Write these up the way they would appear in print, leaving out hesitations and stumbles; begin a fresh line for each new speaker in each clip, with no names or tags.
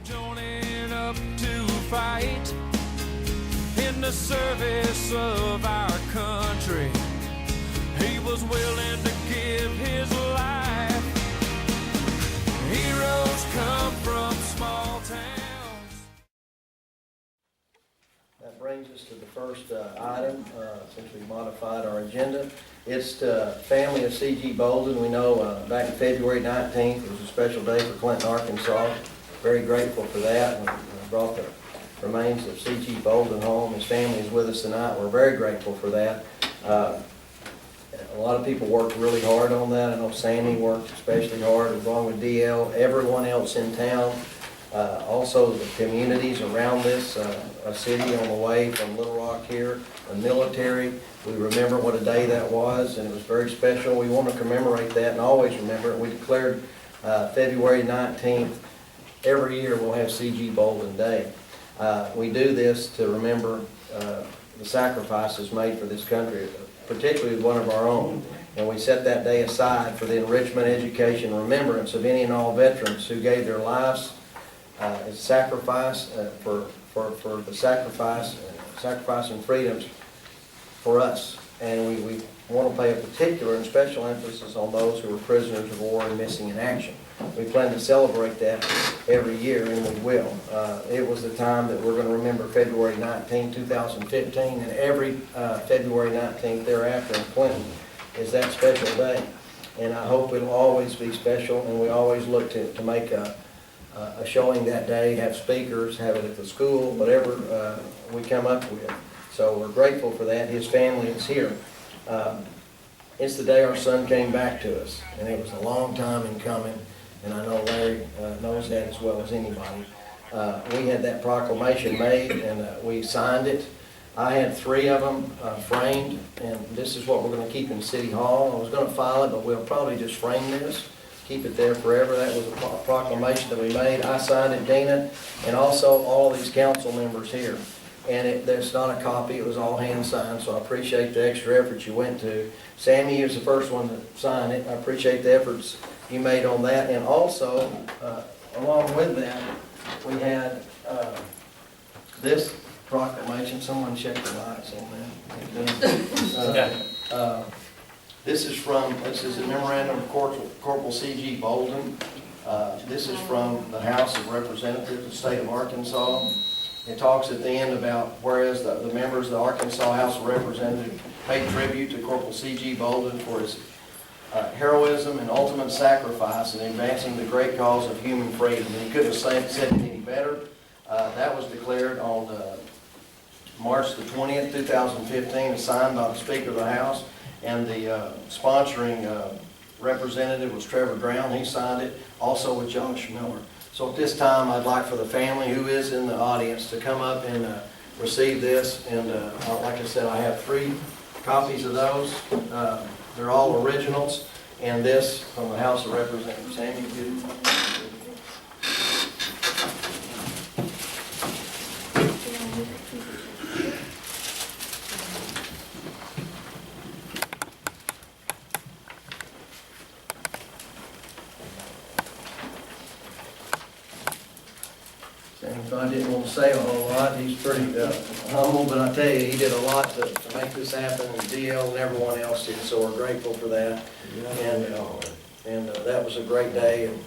Joining up to fight in the service of our country. He was willing to give his life. Heroes come from small towns.
That brings us to the first item, since we modified our agenda. It's the family of C.G.Bolden. We know back in February 19th, it was a special day for Clinton, Arkansas. Very grateful for that. We brought the remains of C.G.Bolden home. His family is with us tonight. We're very grateful for that. A lot of people worked really hard on that. I know Sammy worked especially hard, along with DL, everyone else in town. Also the communities around this city on the way from Little Rock here, the military. We remember what a day that was, and it was very special. We want to commemorate that and always remember it. We declared February 19th. Every year we'll have C.G.Bolden Day. We do this to remember the sacrifices made for this country, particularly one of our own. And we set that day aside for the enrichment, education, remembrance of any and all veterans who gave their lives as sacrifice for the sacrifice and freedoms for us. And we want to pay a particular and special emphasis on those who were prisoners of war and missing in action. We plan to celebrate that every year, and we will. It was the time that we're going to remember February 19, 2015, and every February 19th thereafter in Clinton is that special day. And I hope it'll always be special, and we always look to make a showing that day, have speakers, have it at the school, whatever we come up with. So we're grateful for that. His family is here. It's the day our son came back to us, and it was a long time in coming. And I know Larry knows that as well as anybody. We had that proclamation made, and we signed it. I had 3 of them framed, and this is what we're going to keep in City Hall. I was going to file it, but we'll probably just frame this, keep it there forever. That was a proclamation that we made. I signed it, Dina, and also all of these council members here. And there's not a copy, it was all hand signed, so I appreciate the extra effort you went to. Sammy was the first one to sign it. I appreciate the efforts you made on that. And also, along with that, we had this proclamation. Someone check the lights on that. This is a memorandum of Corporal C.G.Bolden. This is from the House of Representatives of the state of Arkansas. It talks at the end about, whereas the members of the Arkansas House of Representatives pay tribute to Corporal C.G.Bolden for his heroism and ultimate sacrifice in advancing the great cause of human freedom. And he couldn't have said it any better. That was declared on March the 20th, 2015, signed by the Speaker of the House, and the sponsoring representative was Trevor Brown. He signed it, also with Josh Miller. So at this time, I'd like for the family who is in the audience to come up and receive this. And like I said, I have 3 copies of those. They're all originals. And this from the House of Representatives. Sammy, you. I didn't want to say a whole lot. He's pretty humble, but I tell you, he did a lot to make this happen, and DL and everyone else did, so we're grateful for that. And that was a great day, and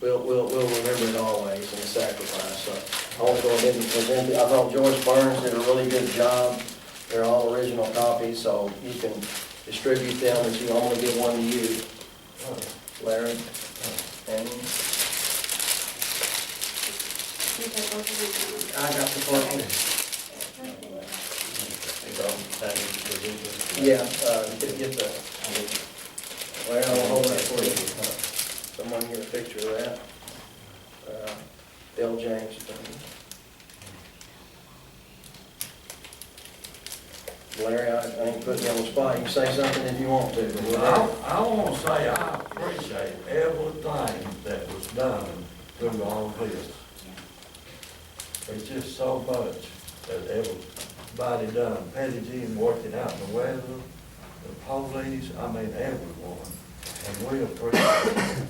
we'll remember it always in the sacrifice. So, also, I thought Joyce Burns did a really good job. They're all original copies, so you can distribute them, and you only get one to you. Larry, Annie. I got the first one. Yeah, get the. Well, I'll hold that for you. Someone get a picture of that. Bill James. Larry, I ain't putting you on the spot. You can say something if you want to.
I want to say I appreciate everything that was done through all this. It's just so much that everybody done. Petty Jean working out in the weather, the police, I mean everyone. And we appreciate it.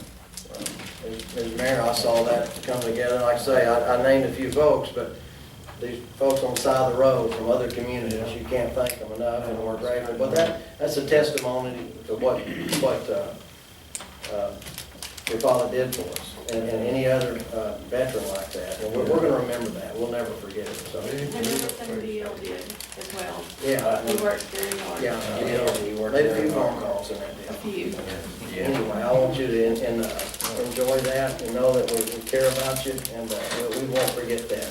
as mayor, I saw that come together. Like I say, I named a few folks, but these folks on the side of the road from other communities, you can't thank them enough, and we're grateful. But that's a testimony to what your father did for us, and any other veteran like that. And we're gonna remember that. We'll never forget it, so.
And everything DL did as well.
Yeah.
He worked very hard.
Yeah, made a few phone calls in that
A
deal.
few.
Anyway, I want you to enjoy that and know that we care about you, and we won't forget that.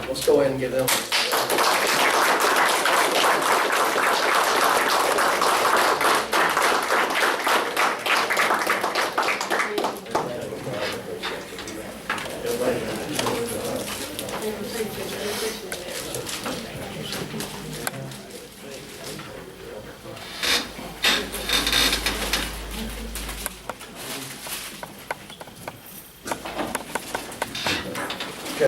Let's go ahead and give them.